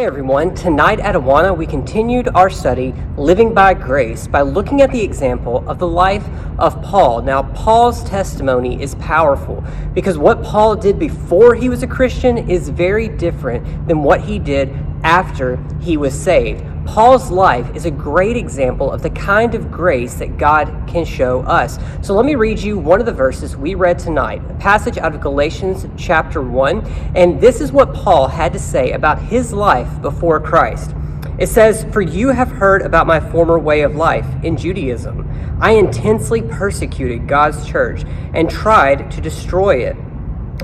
everyone. Tonight at Awana, we continued our study, Living by Grace, by looking at the example of the life of Paul. Now, Paul's testimony is powerful because what Paul did before he was a Christian is very different than what he did after he was saved. Paul's life is a great example of the kind of grace that God can show us. So let me read you one of the verses we read tonight, a passage out of Galatians chapter 1, and this is what Paul had to say about his life before Christ. It says, "For you have heard about my former way of life in Judaism. I intensely persecuted God's church and tried to destroy it.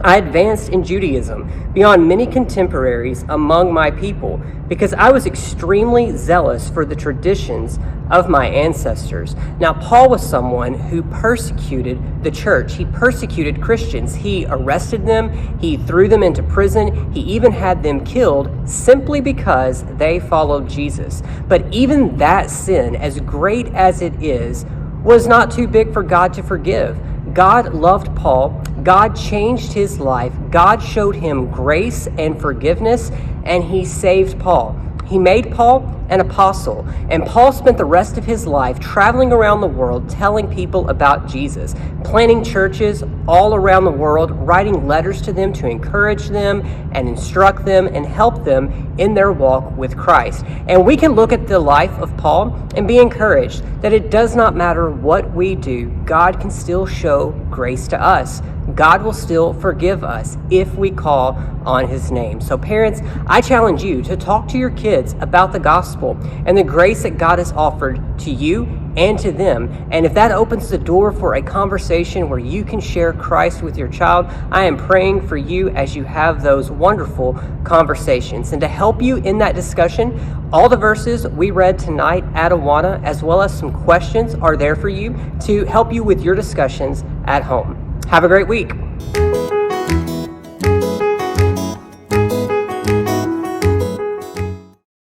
I advanced in Judaism beyond many contemporaries among my people because I was extremely zealous for the traditions of my ancestors." Now, Paul was someone who persecuted the church. He persecuted Christians. He arrested them. He threw them into prison. He even had them killed simply because they followed Jesus. But even that sin, as great as it is, was not too big for God to forgive. God loved Paul. God changed his life. God showed him grace and forgiveness, and he saved Paul. He made Paul an apostle, and Paul spent the rest of his life traveling around the world telling people about Jesus, planting churches all around the world, writing letters to them to encourage them and instruct them and help them in their walk with Christ. And we can look at the life of Paul and be encouraged that it does not matter what we do, God can still show grace to us. God will still forgive us if we call on his name. So parents, I challenge you to talk to your kids about the gospel and the grace that God has offered to you and to them. And if that opens the door for a conversation where you can share Christ with your child, I am praying for you as you have those wonderful conversations. And to help you in that discussion, all the verses we read tonight at Awana, as well as some questions, are there for you to help you with your discussions at home. Have a great week.